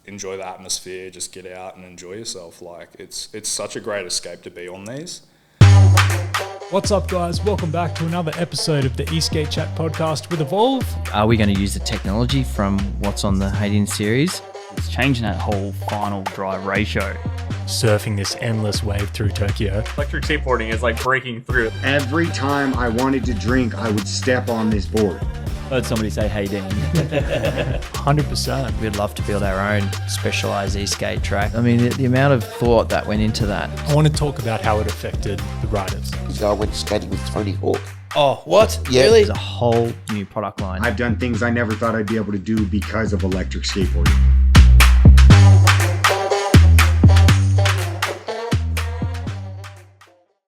enjoy the atmosphere, just get out and enjoy yourself. Like it's such a great escape to be on these. What's up, guys? Welcome back to another episode of the eSKATE Chat podcast with Evolve. Are we going to use the technology from what's on the Hayden series? It's changing that whole final drive ratio. Surfing this endless wave through Tokyo. Electric skateboarding is like breaking through. Every time I wanted to drink, I would step on this board. Heard somebody say, "Hey, Dean." 100%. We'd love to build our own specialised eSKATE track. I mean, the amount of thought that went into that. I want to talk about how it affected the riders. So I went skating with Tony Hawk. Oh, what? Yeah. Really? It's a whole new product line. I've done things I never thought I'd be able to do because of electric skateboarding.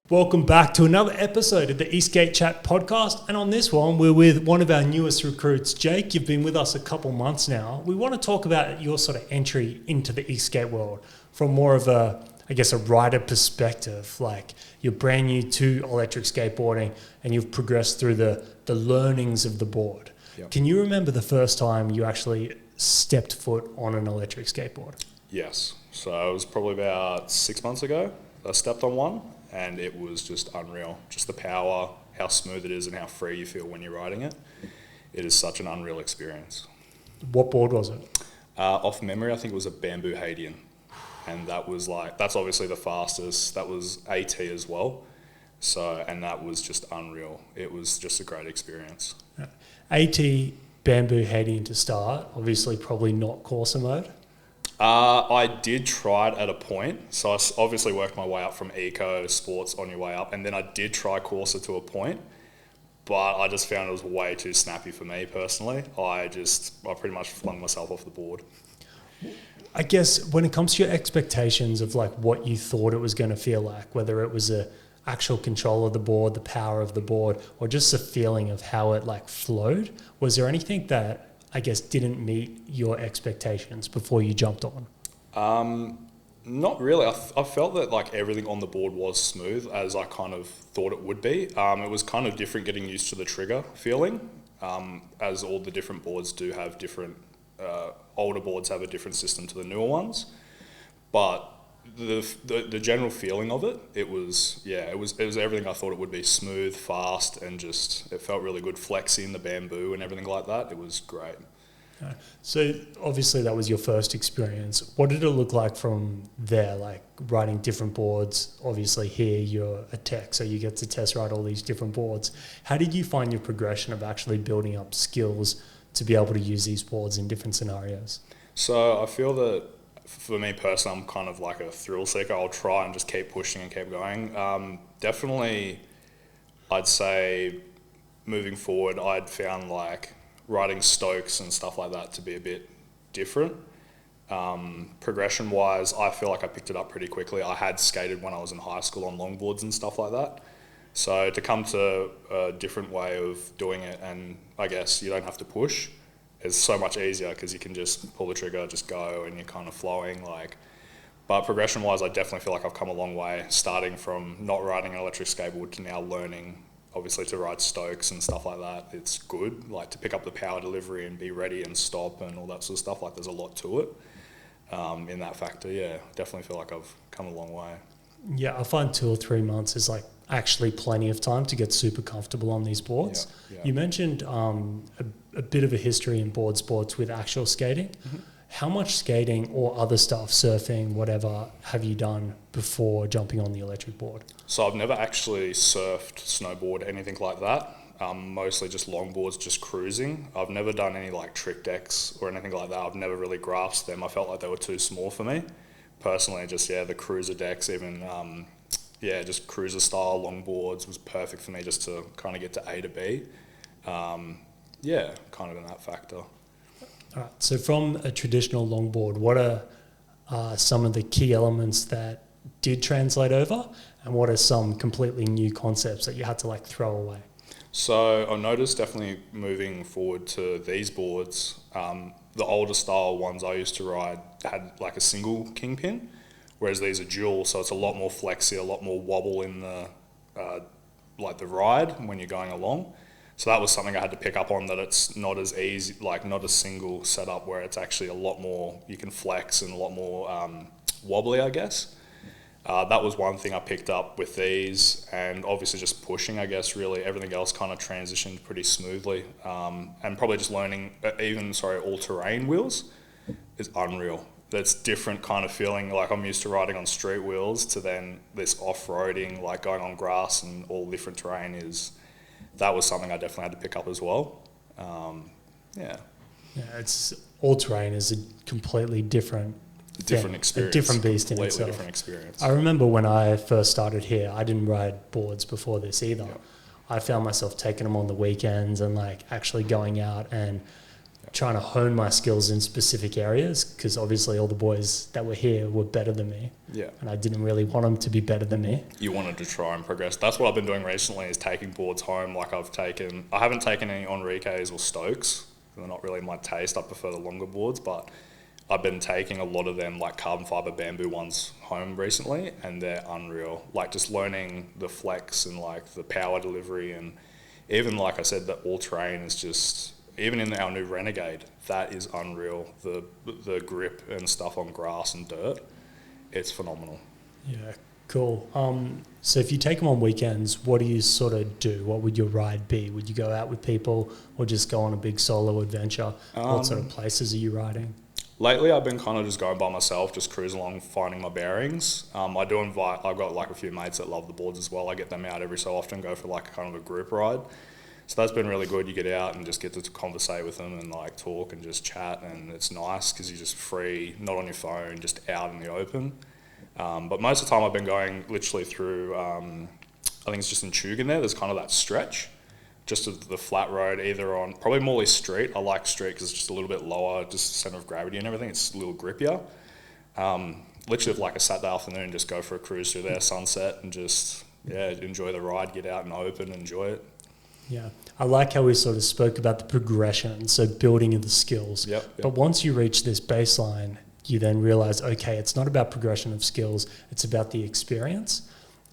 Welcome back to another episode of the eSKATE Chat podcast. And on this one, we're with one of our newest recruits, Jake. You've been with us a couple months now. We want to talk about your sort of entry into the eSKATE world from more of a rider perspective. Like, you're brand new to electric skateboarding and you've progressed through the learnings of the board. Yep. Can you remember the first time you actually stepped foot on an electric skateboard? Yes. So it was probably about 6 months ago I stepped on one, and it was just unreal. Just the power, how smooth it is, and how free you feel when you're riding it. It is such an unreal experience. What board was it? Off memory, I think it was a bamboo Hadian. And that's obviously the fastest. That was AT as well. So, and that was just unreal. It was just a great experience. AT bamboo Hadian to start, obviously probably not Corsa mode. I did try it at a point. So I obviously worked my way up from eco, sports on your way up. And then I did try Corsa to a point. But I just found it was way too snappy for me personally. I pretty much flung myself off the board. I guess when it comes to your expectations of like what you thought it was going to feel like, whether it was a actual control of the board, the power of the board, or just the feeling of how it like flowed, was there anything that I guess didn't meet your expectations before you jumped on? Not really. I felt that like everything on the board was smooth as I kind of thought it would be. It was kind of different getting used to the trigger feeling, as all the different boards do have different, older boards have a different system to the newer ones. But the general feeling of it, it was everything I thought it would be: smooth, fast, and just it felt really good flexing the bamboo and everything like that. It was great. So obviously that was your first experience. What did it look like from there, like riding different boards? Obviously here you're a tech, so you get to test ride all these different boards. How did you find your progression of actually building up skills to be able to use these boards in different scenarios? So I feel that for me personally, I'm kind of like a thrill seeker. I'll try and just keep pushing and keep going. Definitely, I'd say moving forward, I'd found like riding Stokes and stuff like that to be a bit different. Progression wise, I feel like I picked it up pretty quickly. I had skated when I was in high school on longboards and stuff like that. So to come to a different way of doing it, and I guess you don't have to push, is so much easier because you can just pull the trigger, just go, and you're kind of flowing. But progression wise, I definitely feel like I've come a long way, starting from not riding an electric skateboard to now learning obviously to ride Stokes and stuff like that. It's good, like to pick up the power delivery and be ready and stop and all that sort of stuff. Like there's a lot to it in that factor. Yeah, definitely feel like I've come a long way. Yeah, I find 2 or 3 months is like actually plenty of time to get super comfortable on these boards. Yeah. You mentioned a bit of a history in board sports with actual skating. Mm-hmm. How much skating or other stuff, surfing, whatever, have you done before jumping on the electric board? So I've never actually surfed, snowboard, anything like that. Mostly just longboards, just cruising. I've never done any like trick decks or anything like that. I've never really grasped them. I felt like they were too small for me. Personally, just the cruiser decks, even just cruiser style longboards was perfect for me just to kind of get to A to B. Kind of in that factor. All right. So from a traditional longboard, what are some of the key elements that did translate over, and what are some completely new concepts that you had to like throw away? So I noticed definitely moving forward to these boards, the older style ones I used to ride had like a single Kingpin, whereas these are dual, so it's a lot more flexy, a lot more wobble in the the ride when you're going along. So that was something I had to pick up on, that it's not as easy, like not a single setup where it's actually a lot more, you can flex and a lot more wobbly, I guess. That was one thing I picked up with these, and obviously just pushing, I guess, really everything else kind of transitioned pretty smoothly. And probably just learning all-terrain wheels is unreal. That's different kind of feeling, like I'm used to riding on street wheels to then this off-roading, like going on grass and all different terrain that was something I definitely had to pick up as well. Yeah, it's all-terrain is a completely different experience, a different beast in completely itself. Different experience. I remember when I first started here, I didn't ride boards before this either. Yep. I found myself taking them on the weekends and like actually going out and trying to hone my skills in specific areas, because obviously all the boys that were here were better than me. Yeah. And I didn't really want them to be better than me. You wanted to try and progress. That's what I've been doing recently, is taking boards home. Like I haven't taken any Enriques or Stokes. They're not really my taste. I prefer the longer boards, but I've been taking a lot of them, like carbon fiber bamboo ones, home recently, and they're unreal. Like just learning the flex and like the power delivery, and even like I said, the all-terrain is just, even in our new Renegade, that is unreal. The grip and stuff on grass and dirt, it's phenomenal. Yeah, cool. So if you take them on weekends, what do you sort of do? What would your ride be? Would you go out with people or just go on a big solo adventure? What sort of places are you riding? Lately, I've been kind of just going by myself, just cruising along, finding my bearings. I've got like a few mates that love the boards as well. I get them out every so often, go for like kind of a group ride. So that's been really good. You get out and just get to conversate with them and like talk and just chat, and it's nice because you're just free, not on your phone, just out in the open. But most of the time I've been going literally through, I think it's just in Tugan there's kind of that stretch, just the flat road, either on, probably Morley Street. I like Street because it's just a little bit lower, just centre of gravity and everything. It's a little grippier. Literally like a Saturday afternoon, just go for a cruise through there, sunset, and just, enjoy the ride, get out and open, enjoy it. Yeah, I like how we sort of spoke about the progression, so building of the skills. Yep. But once you reach this baseline, you then realize, okay, it's not about progression of skills, it's about the experience.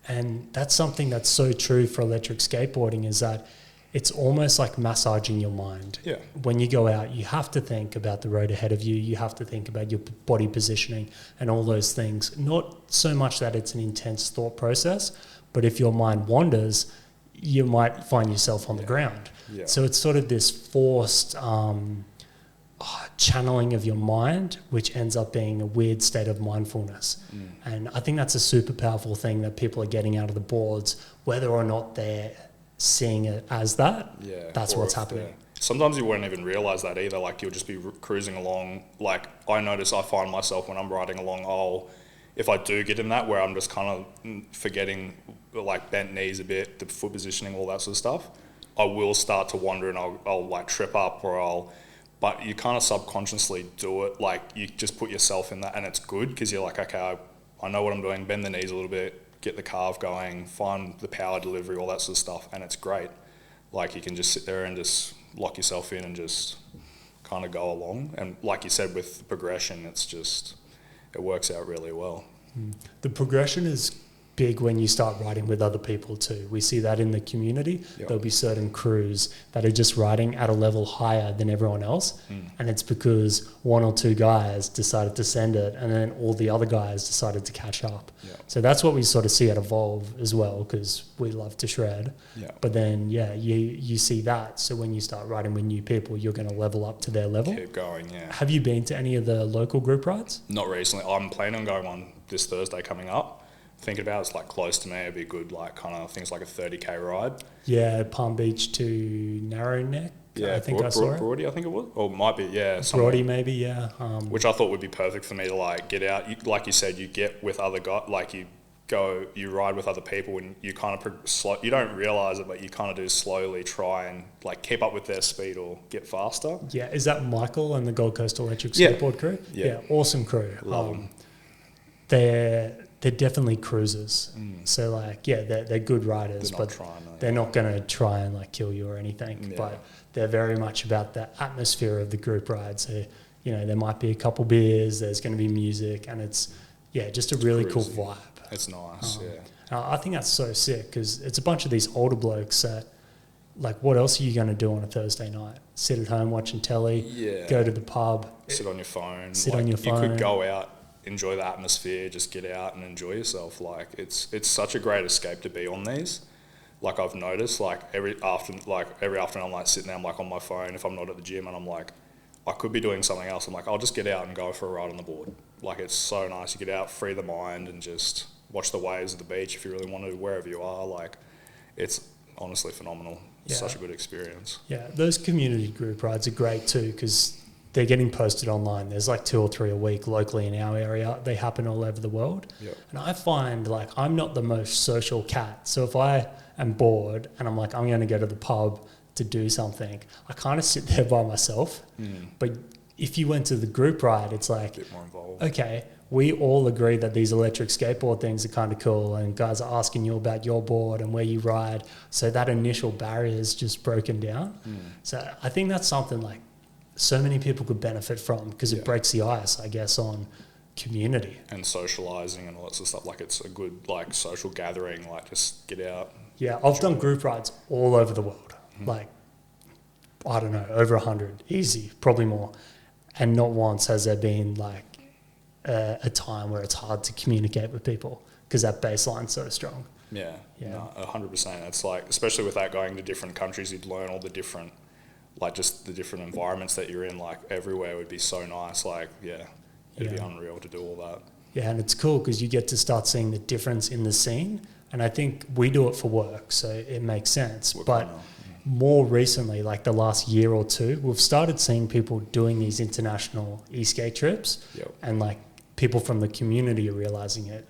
And that's something that's so true for electric skateboarding, is that it's almost like massaging your mind. Yeah. When you go out, you have to think about the road ahead of you. You have to think about your body positioning and all those things. Not so much that it's an intense thought process, but if your mind wanders, you might find yourself on the ground. Yeah. So it's sort of this forced channeling of your mind, which ends up being a weird state of mindfulness. And I think that's a super powerful thing that people are getting out of the boards, whether or not they're seeing it as that. Yeah, that's what's happening. Sometimes you won't even realise that either. Like you'll just be cruising along. Like I find myself when I'm riding along, if I do get in that where I'm just kind of forgetting, like bent knees a bit, the foot positioning, all that sort of stuff, I will start to wander and I'll like trip up but you kind of subconsciously do it. Like you just put yourself in that, and it's good because you're like, okay, I know what I'm doing, bend the knees a little bit, get the carve going, find the power delivery, all that sort of stuff, and it's great. Like you can just sit there and just lock yourself in and just kind of go along. And like you said, with progression, it works out really well. The progression is big when you start riding with other people too. We see that in the community. Yep. There'll be certain crews that are just riding at a level higher than everyone else. And it's because one or two guys decided to send it and then all the other guys decided to catch up. Yep. So that's what we sort of see at Evolve as well, because we love to shred. Yep. But then, you see that. So when you start riding with new people, you're going to level up to their level. Keep going, yeah. Have you been to any of the local group rides? Not recently. I'm planning on going on this Thursday coming up. Thinking about it's like close to me. It'd be good, like kind of things like a 30k ride. Yeah, Palm Beach to Narrow Neck. Yeah, I think I saw it. Broady, I think it was, or it might be. Yeah, Broady maybe. Yeah. Which I thought would be perfect for me to like get out. Like you said, you get with other guys. Like you ride with other people, and you kind of you don't realize it, but you kind of do slowly try and like keep up with their speed or get faster. Yeah, is that Michael and the Gold Coast Electric Yeah. Skateboard crew? Yeah. Awesome crew. Love them. They're definitely cruisers. So like, they're good riders, They're not but trying, no. they're not going to try and like kill you or anything. Yeah. But they're very much about the atmosphere of the group ride. So, there might be a couple beers, there's going to be music, and it's just a really cool Cruisy. vibe. It's nice, yeah. I think that's so sick because it's a bunch of these older blokes that like, what else are you going to do on a Thursday night? Sit at home watching telly, go to the pub. Sit on your phone. Sit on your phone. You could go out, enjoy the atmosphere, just get out and enjoy yourself. Like, it's such a great escape to be on these. Like, I've noticed, like, every afternoon I'm, like, sitting there, I'm, like, on my phone if I'm not at the gym, and I'm, like, I could be doing something else. I'm, like, I'll just get out and go for a ride on the board. Like, it's so nice. You get out, free the mind, and just watch the waves of the beach if you really want to, wherever you are. Like, it's honestly phenomenal. It's such a good experience. Yeah, those community group rides are great too, because they're getting posted online. There's like 2 or 3 a week locally in our area. They happen all over the world. Yep. And I find, like, I'm not the most social cat. So if I am bored and I'm like, I'm going to go to the pub to do something, I kind of sit there by myself. But if you went to the group ride, it's like, A bit more involved. okay, we all agree that these electric skateboard things are kind of cool, and guys are asking you about your board and where you ride. So that initial barrier is just broken down. So I think that's something, like, so many people could benefit from, because it breaks the ice, I guess, on community. And socialising and all that sort of stuff. Like, it's a good, like, social gathering. Like, just get out. Yeah, I've done group rides all over the world. Like, I don't know, over 100, easy, probably more. And not once has there been, like, a time where it's hard to communicate with people, because that baseline's so strong. Yeah, Yeah. no, 100%. It's like, especially with that going to different countries, you'd learn all the different, like, just the different environments that you're in. Like, everywhere would be so nice. Like, it'd be unreal to do all that. Yeah, and it's cool because you get to start seeing the difference in the scene. And I think we do it for work, so it makes sense. But more recently, like the last year or two, we've started seeing people doing these international eSKATE trips. And, like, people from the community are realising it.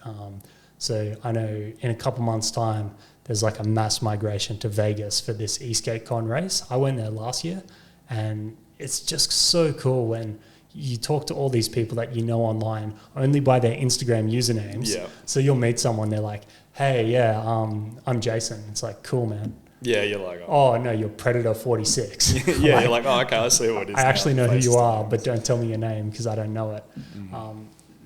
So I know in a couple months' time, there's like a mass migration to Vegas for this eSKATE race. I went there last year, and it's just so cool when you talk to all these people that you know online only by their Instagram usernames. So you'll meet someone, they're like, hey, I'm Jason. It's like, cool, man. Yeah, you're like, oh no, you're Predator 46. Like, you're like, oh, okay, I see what it is. I actually know who you are, but don't tell me your name because I don't know it.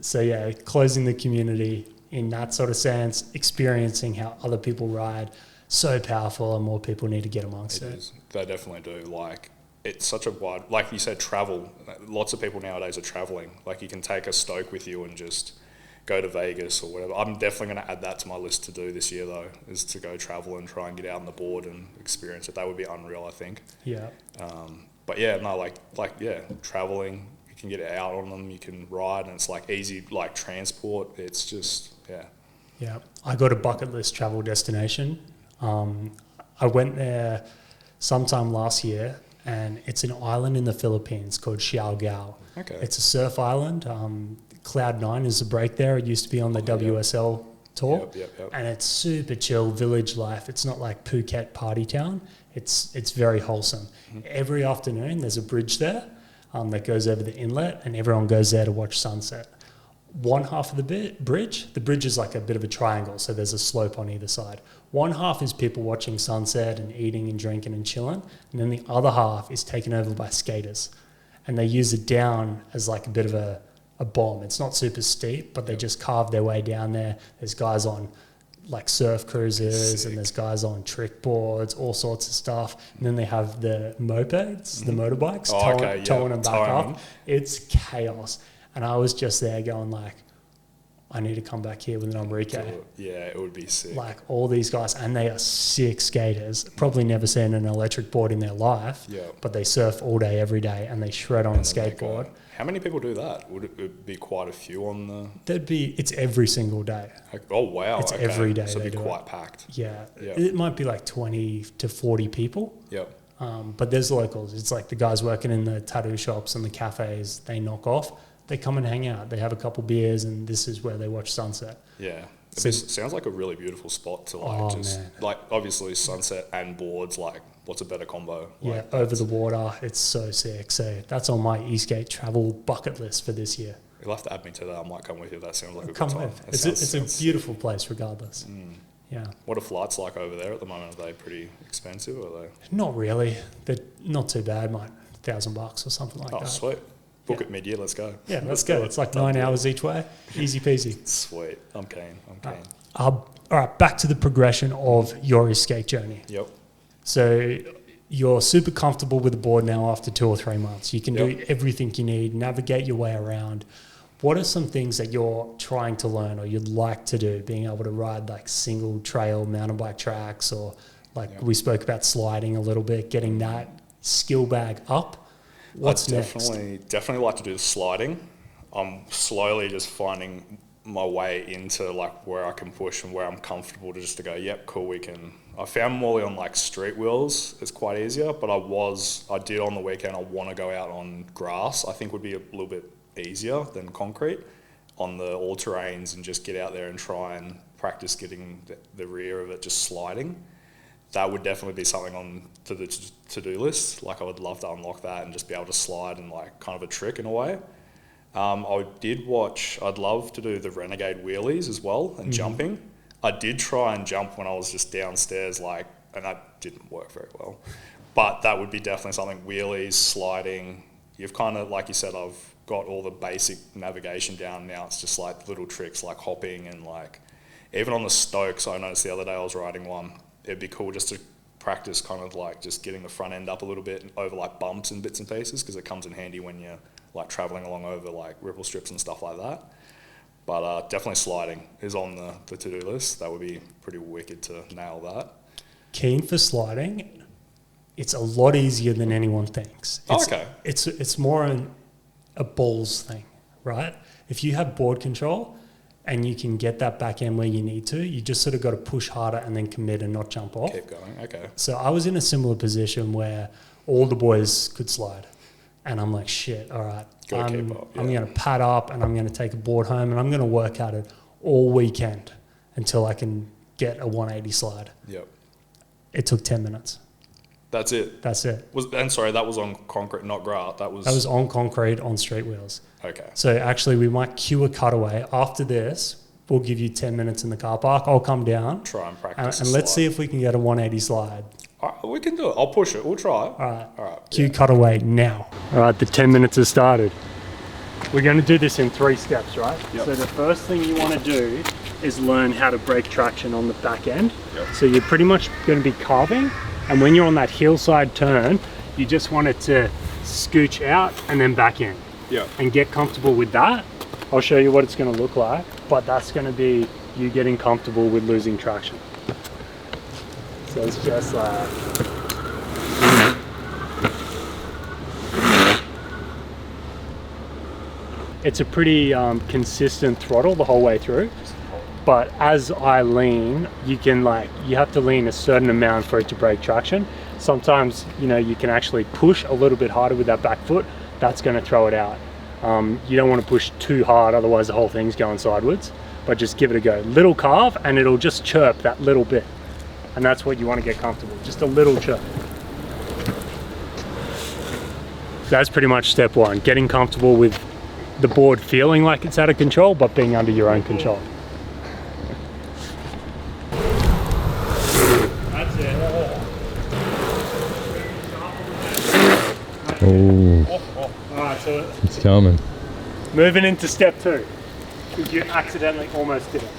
So yeah, closing the community in that sort of sense, experiencing how other people ride, so powerful, and more people need to get amongst it. They definitely do. Like, it's such a wide, like you said, travel. Lots of people nowadays are traveling. Like, you can take a Stoke with you and just go to Vegas or whatever. I'm definitely going to add that to my list to do this year, though, is to go travel and try and get out on the board and experience it. That would be unreal, I think. Yeah. But yeah, no, traveling, you can get out on them, you can ride, and it's like easy, like transport. It's just, Yeah. I got a bucket list travel destination. I went there sometime last year, and it's an island in the Philippines called Siargao. Okay. It's a surf island. Cloud9 is the break there. It used to be on the WSL tour. Yep. And it's super chill village life. It's not like Phuket party town. It's very wholesome. Every afternoon there's a bridge there that goes over the inlet, and everyone goes there to watch sunset. One half of the bridge is like a bit of a triangle, so there's a slope on either side. One half is people watching sunset and eating and drinking and chilling, and then the other half is taken over by skaters. And they use it down as like a bit of a bomb. It's not super steep, but they just carve their way down there. There's guys on like surf cruises, and there's guys on trick boards, all sorts of stuff. And then they have the mopeds, the motorbikes, towing them back up. It's chaos. And I was just there going like, I need to come back here with an Enrique. Yeah, it would be sick. Like all these guys, and they are sick skaters. Probably never seen an electric board in their life, but they surf all day, every day, and they shred on a skateboard. How many people do that? Would it be quite a few on the... It's every single day. Oh, wow. It's every day. So it'd be quite packed. Yeah. It might be like 20 to 40 people. Yep. But there's locals. It's like the guys working in the tattoo shops and the cafes, they knock off. They come and hang out. They have a couple beers, and this is where they watch sunset. Yeah. So, it sounds like a really beautiful spot to like obviously sunset and boards, like what's a better combo? Yeah, over the water. It's so sick. So that's on my eSKATE travel bucket list for this year. You'll have to add me to that. I might come with you. That sounds like a come good time. With. It's a beautiful place regardless. Yeah. What are flights like over there at the moment? Are they pretty expensive? Or are they? Not really. They're not too bad, mate. $1,000 or something like that. Oh, sweet. Book it mid-year, let's go. Yeah, let's go. It's like 9 hours each way. Easy peasy. Sweet. I'm keen. All right, back to the progression of your eSKATE journey. Yep. So you're super comfortable with the board now after 2 or 3 months. You can do everything you need, navigate your way around. What are some things that you're trying to learn or you'd like to do? Being able to ride like single trail mountain bike tracks, or like we spoke about sliding a little bit, getting that skill bag up. What's next? Definitely like to do the sliding. I'm slowly just finding my way into like where I can push and where I'm comfortable to go, yep, cool, we can. I found Morley on like street wheels, it's quite easier, but I did on the weekend, I want to go out on grass. I think would be a little bit easier than concrete on the all-terrains, and just get out there and try and practice getting the rear of it just sliding. That would definitely be something on the to-do list. Like I would love to unlock that and just be able to slide and like kind of a trick in a way. I'd love to do the Renegade wheelies as well and jumping. I did try and jump when I was just downstairs, and that didn't work very well. But that would be definitely something, wheelies, sliding. You've kind of, like you said, I've got all the basic navigation down now. It's just like little tricks like hopping and like, even on the Stokes, I noticed the other day I was riding one, it'd be cool just to practice kind of like just getting the front end up a little bit and over like bumps and bits and pieces, because it comes in handy when you're like traveling along over like ripple strips and stuff like that. But definitely sliding is on the to-do list. That would be pretty wicked to nail that. Keen for sliding. It's a lot easier than anyone thinks. It's more a balls thing, right? If you have board control and you can get that back end where you need to, you just sort of got to push harder and then commit and not jump off. Keep going, okay. So I was in a similar position where all the boys could slide. And I'm like, shit, all right, I'm going to pad up and I'm going to take a board home and I'm going to work at it all weekend until I can get a 180 slide. Yep. It took 10 minutes. That's it? That's it. That was on concrete, not grass? That was on concrete, on street wheels. Okay. So actually we might cue a cutaway. After this, we'll give you 10 minutes in the car park. I'll come down. Try and practice and let's see if we can get a 180 slide. We can do it. I'll push it. We'll try. All right. Cue cutaway now. All right, the 10 minutes has started. We're going to do this in 3 steps, right? Yep. So the first thing you want to do is learn how to break traction on the back end. Yep. So you're pretty much going to be carving, and when you're on that hillside turn, you just want it to scooch out and then back in. Yeah. And get comfortable with that. I'll show you what it's going to look like, but that's going to be you getting comfortable with losing traction. So it's just like... It's a pretty consistent throttle the whole way through, but as I lean, you have to lean a certain amount for it to break traction. Sometimes, you can actually push a little bit harder with that back foot. That's going to throw it out. You don't want to push too hard, otherwise the whole thing's going sideways, but just give it a go. Little carve and it'll just chirp that little bit. And that's what you want to get comfortable, just a little chirp. That's pretty much step 1, getting comfortable with the board feeling like it's out of control, but being under your own control. That's it. Oh, Alright, so it's coming. moving into step 2. You accidentally almost did it.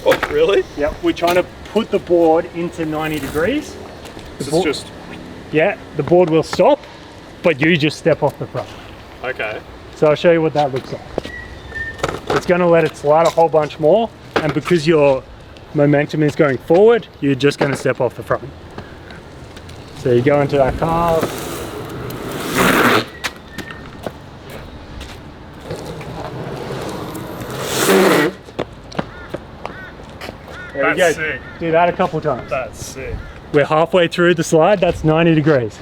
Oh, really? Yep, we're trying to put the board into 90 degrees. The board will stop, but you just step off the front. Okay. So I'll show you what that looks like. It's going to let it slide a whole bunch more, and because your momentum is going forward, you're just going to step off the front. So you go into that carve. There we go. Sick. Do that a couple times. That's sick. We're halfway through the slide. That's 90 degrees.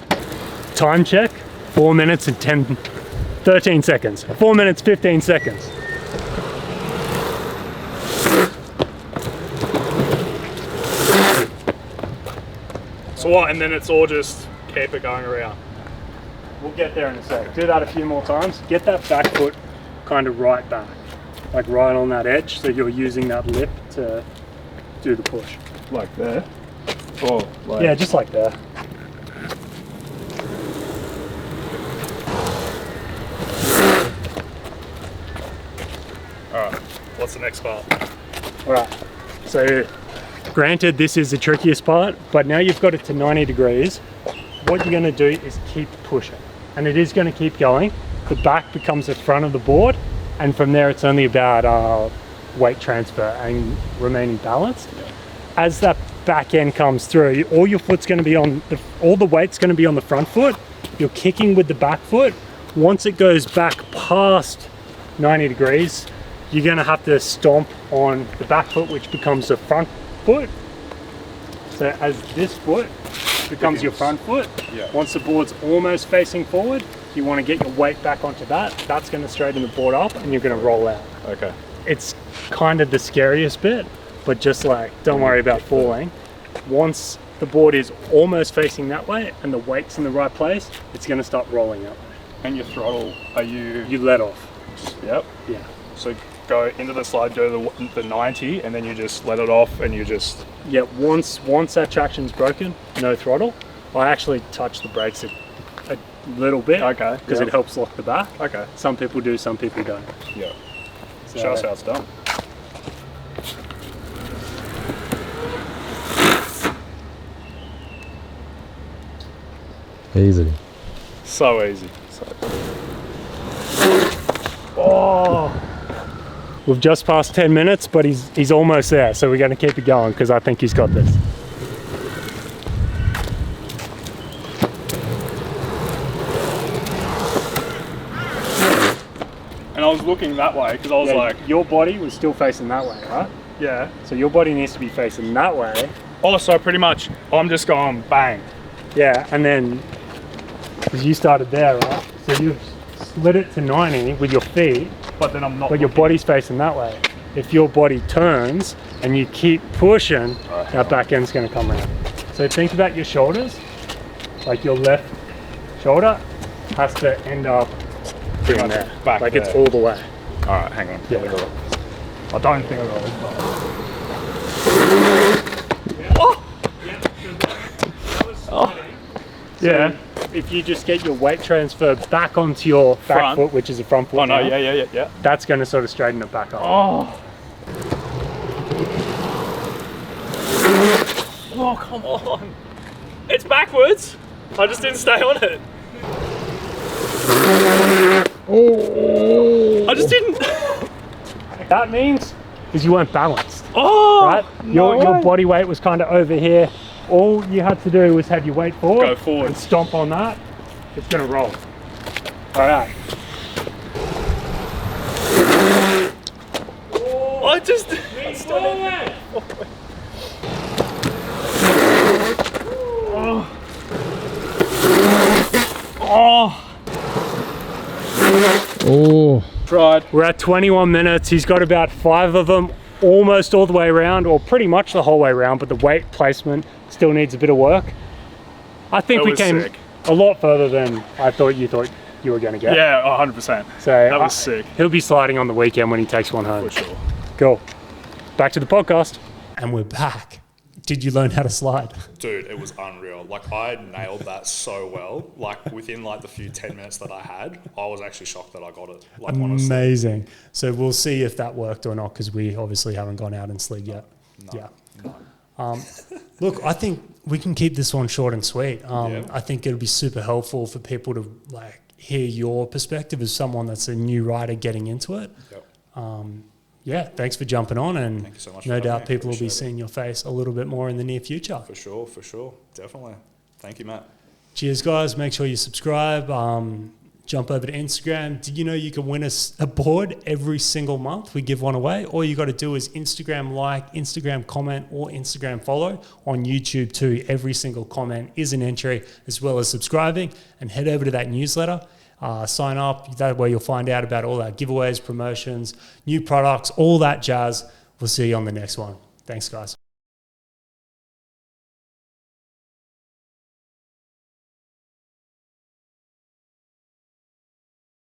Time check, 4 minutes and 13 seconds. 4 minutes, 15 seconds. So what, and then it's all just keep it going around? We'll get there in a sec. Do that a few more times. Get that back foot kind of right back, like right on that edge, so you're using that lip to do the push. Like there? Or like... Yeah, just like there. Alright, what's the next part? Alright, so Granted, this is the trickiest part, but now you've got it to 90 degrees. What you're gonna do is keep pushing. And it is gonna keep going. The back becomes the front of the board, and from there it's only about weight transfer and remaining balanced. As that back end comes through, all your foot's gonna be on, all the weight's gonna be on the front foot. You're kicking with the back foot. Once it goes back past 90 degrees, you're gonna have to stomp on the back foot, which becomes the front foot. So as this foot becomes your front foot, once the board's almost facing forward, you want to get your weight back onto that. That's going to straighten the board up and you're going to roll out. Okay. It's kind of the scariest bit, but just like, don't worry about falling. Once the board is almost facing that way and the weight's in the right place, it's going to start rolling up. And your throttle, You let off. Yep. Yeah. So go into the slide, go to the 90, and then you just let it off and you just... Yeah, once that traction's broken, no throttle. I actually touch the brakes a little bit. Okay. Because it helps lock the back. Okay. Some people do, some people don't. Yeah. So, Show us how it's done. Easy. So easy. Oh! We've just passed 10 minutes, but he's almost there, so we're going to keep it going because I think he's got this. And I was looking that way because I was like... Your body was still facing that way, right? Yeah. So your body needs to be facing that way. Oh, so pretty much I'm just going bang. Yeah, and then, because you started there, right? So you've slid it to 90 with your feet, But then I'm not... but your body's facing that way. If your body turns and you keep pushing, that back end's going to come around. So think about your shoulders, like your left shoulder has to end up being there, back like there. it's all the way. Alright, hang on. Yeah. I don't think I got it. Yeah. If you just get your weight transfer back onto your back Front. foot, which is the front foot, Oh no, now, yeah. that's going to sort of straighten it back up. Oh, come on. It's backwards. I just didn't stay on it. I just didn't. That means is you weren't balanced, Oh, right? Your body weight was kind of over here. All you had to do was have your weight forward. Go forward. And stomp on that. It's going to roll. All right. I just... Oh. Tried. We're at 21 minutes. He's got about 5 of them almost all the way around, or pretty much the whole way around, but the weight placement still needs a bit of work. I think That we was came sick. a lot further than I thought you were going to get. Yeah, 100%. So That was sick. He'll be sliding on the weekend when he takes one home. For sure. Cool. Back to the podcast. And we're back. Did you learn how to slide? Dude, it was unreal. Like, I nailed that so well. Like, within like the few 10 minutes that I had, I was actually shocked that I got it. Like, honestly. Amazing. So we'll see if that worked or not, because we obviously haven't gone out and slid yet. Look, I think we can keep this one short and sweet. I think it'll be super helpful for people to like hear your perspective as someone that's a new rider getting into it. Yep. Thanks for jumping on, and Thank you so much no for doubt having me. people will be Appreciate it. seeing your face a little bit more in the near future. For sure. Definitely. Thank you, Matt. Cheers, guys. Make sure you subscribe. Jump over to Instagram. Did you know you can win a board every single month? We give one away. All you got to do is Instagram like, Instagram comment, or Instagram follow. On YouTube too, every single comment is an entry, as well as subscribing. And head over to that newsletter. Sign up. That way you'll find out about all our giveaways, promotions, new products, all that jazz. We'll see you on the next one. Thanks, guys.